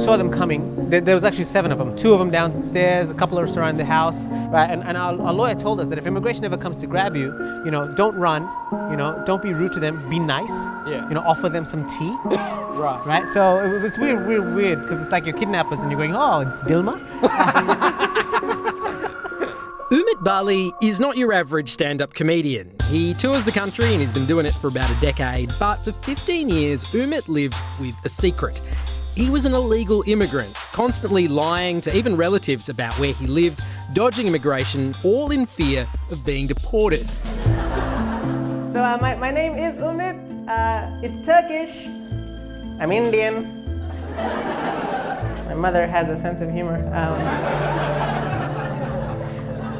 saw them coming. There was actually 7 of them. 2 of them downstairs, a couple of us around the house, right? And our lawyer told us that if immigration ever comes to grab you, don't run, don't be rude to them, be nice, offer them some tea. Right? So it was weird, because it's like you're kidnappers and you're going, oh, Dilma? Umit Bali is not your average stand-up comedian. He tours the country and he's been doing it for about a decade, but for 15 years, Umit lived with a secret. He was an illegal immigrant, constantly lying to even relatives about where he lived, dodging immigration, all in fear of being deported. So my name is Umit. It's Turkish. I'm Indian. My mother has a sense of humor.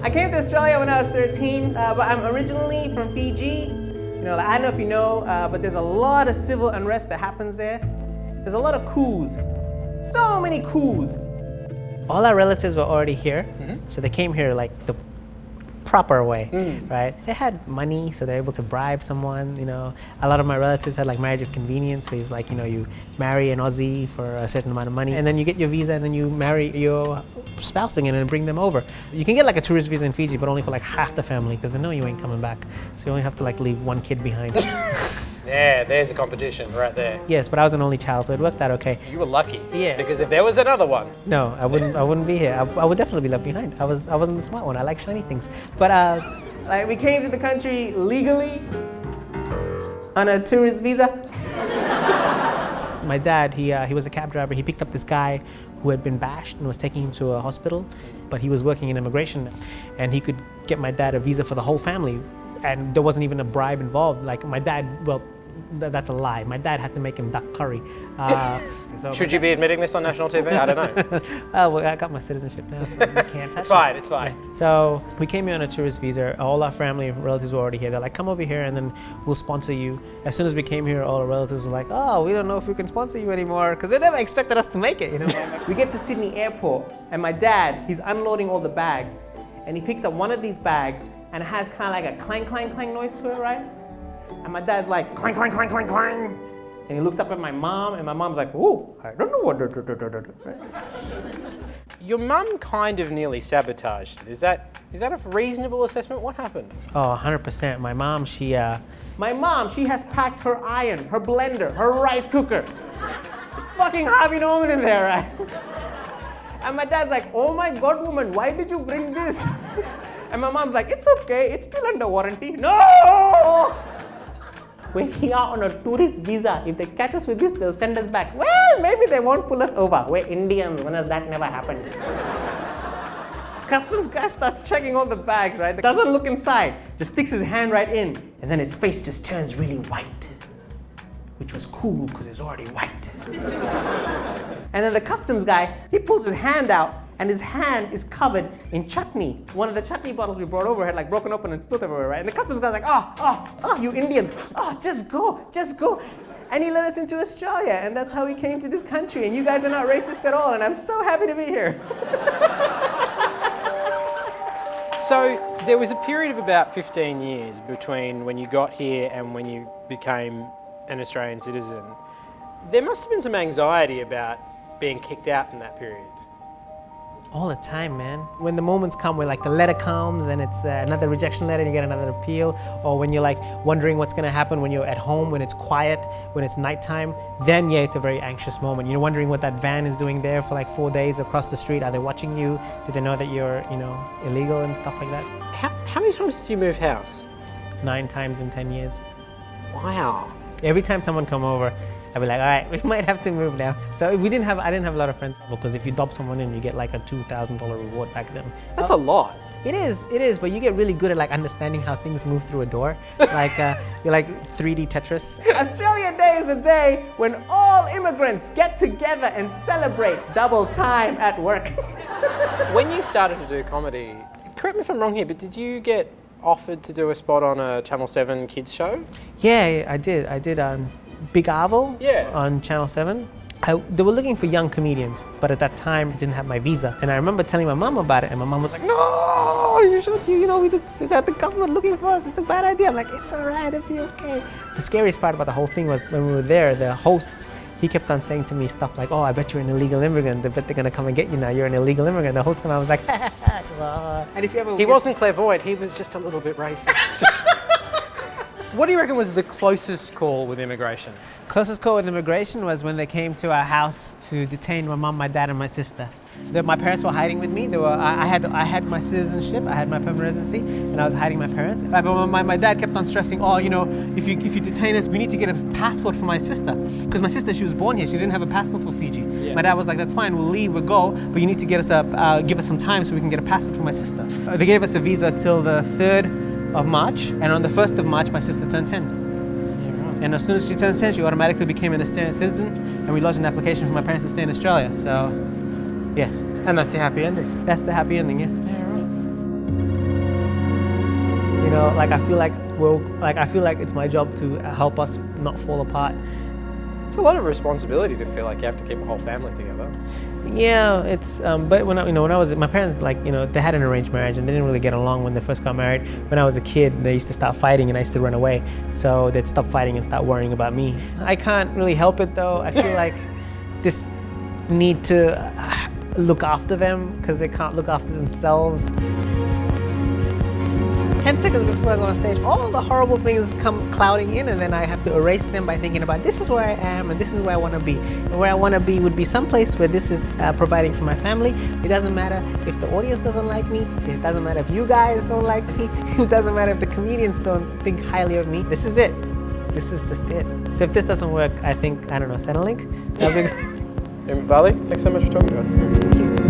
I came to Australia when I was 13, but I'm originally from Fiji. I don't know if you know, but there's a lot of civil unrest that happens there. There's a lot of coups. So many coups. All our relatives were already here, so they came here like the proper way, right? They had money, so they're able to bribe someone, A lot of my relatives had like marriage of convenience, where it's like, you marry an Aussie for a certain amount of money, and then you get your visa, and then you marry your spouse again and bring them over. You can get like a tourist visa in Fiji, but only for like half the family, because they know you ain't coming back. So you only have to like leave 1 kid behind. Yeah, there's a competition right there. Yes, but I was an only child, so it worked out okay. You were lucky. Yeah. Because if there was another one. No, I wouldn't be here. I would definitely be left behind. I wasn't the smart one. I like shiny things. But we came to the country legally on a tourist visa. My dad, he was a cab driver. He picked up this guy who had been bashed and was taking him to a hospital, but he was working in immigration, and he could get my dad a visa for the whole family. And there wasn't even a bribe involved. Like my dad, well, that's a lie. My dad had to make him duck curry. Should you be admitting this on national TV? I don't know. Well, I got my citizenship now, so you can't touch it. It's fine. So we came here on a tourist visa. All our family and relatives were already here. They're like, come over here and then we'll sponsor you. As soon as we came here, all our relatives were like, oh, we don't know if we can sponsor you anymore, because they never expected us to make it, We get to Sydney Airport, and my dad, he's unloading all the bags, and he picks up one of these bags, and it has kind of like a clang, clang, clang noise to it, right? And my dad's like, clang, clang, clang, clang, clang. And he looks up at my mom, and my mom's like, ooh, I don't know what, right? Your mum kind of nearly sabotaged it. Is that a reasonable assessment? What happened? Oh, 100%. My mom, she has packed her iron, her blender, her rice cooker. It's fucking Harvey Norman in there, right? And my dad's like, oh my God, woman, why did you bring this? And my mom's like, it's okay, it's still under warranty. No! We're here on a tourist visa. If they catch us with this, they'll send us back. Well, maybe they won't pull us over. We're Indians. When has that never happened? Customs guy starts checking all the bags, right? Doesn't look inside, just sticks his hand right in, and then his face just turns really white, which was cool because it's already white. And then the customs guy, he pulls his hand out, and his hand is covered in chutney. One of the chutney bottles we brought over had like broken open and spilled everywhere, right? And the customs guy's like, oh, you Indians, just go. And he led us into Australia, and that's how we came to this country. And you guys are not racist at all, and I'm so happy to be here. So there was a period of about 15 years between when you got here and when you became an Australian citizen. There must have been some anxiety about being kicked out in that period. All the time, man. When the moments come where like the letter comes and it's another rejection letter and you get another appeal, or when you're like wondering what's gonna happen when you're at home, when it's quiet, when it's nighttime, then yeah, it's a very anxious moment. You're wondering what that van is doing there for like 4 days across the street. Are they watching you? Do they know that you're, illegal and stuff like that? How many times did you move house? 9 times in 10 years. Wow. Every time someone come over, I'd be like, all right, we might have to move now. So I didn't have a lot of friends, because if you dob someone in, you get like a $2,000 reward back then. That's a lot. It is, but you get really good at like understanding how things move through a door. Like you're like 3D Tetris. Australia Day is a day when all immigrants get together and celebrate double time at work. When you started to do comedy, correct me if I'm wrong here, but did you get offered to do a spot on a Channel 7 kids show? Yeah, I did. Big Arvo on Channel 7. They were looking for young comedians, but at that time I didn't have my visa. And I remember telling my mom about it, and my mom was like, no, you should, we got the government looking for us. It's a bad idea. I'm like, it's all right, it'll be okay. The scariest part about the whole thing was when we were there, the host, he kept on saying to me stuff like, oh, I bet you're an illegal immigrant. I bet they're gonna come and get you now. You're an illegal immigrant. The whole time I was like, and if you ever... He wasn't clairvoyant, he was just a little bit racist. What do you reckon was the closest call with immigration? Closest call with immigration was when they came to our house to detain my mom, my dad, and my sister. My parents were hiding with me. I had my citizenship, I had my permanent residency, and I was hiding my parents. But my dad kept on stressing, oh, you know, if you detain us, we need to get a passport for my sister. Because my sister, she was born here, she didn't have a passport for Fiji. Yeah. My dad was like, that's fine, we'll leave, we'll go, but you need to get us give us some time so we can get a passport for my sister. They gave us a visa till the 3rd of March, and on the 1st of March, my sister turned 10. And as soon as she turned 10, she automatically became an Australian citizen, and we lodged an application for my parents to stay in Australia. So, yeah. And that's the happy ending? That's the happy ending, yeah. Yeah, right. You know, like I feel like it's my job to help us not fall apart. It's a lot of responsibility to feel like you have to keep a whole family together. Yeah, it's but when I was my parents, like, you know, they had an arranged marriage and they didn't really get along when they first got married. When I was a kid, they used to start fighting and I used to run away. So they'd stop fighting and start worrying about me. I can't really help it though. I feel like this need to look after them because they can't look after themselves. 10 seconds before I go on stage, all the horrible things come clouding in, and then I have to erase them by thinking about this is where I am and this is where I want to be. And where I want to be would be someplace where this is providing for my family. It doesn't matter if the audience doesn't like me. It doesn't matter if you guys don't like me. It doesn't matter if the comedians don't think highly of me. This is it. This is just it. So if this doesn't work, I think, I don't know, Centrelink? Umit Bali, thanks so much for talking to us. Thank you.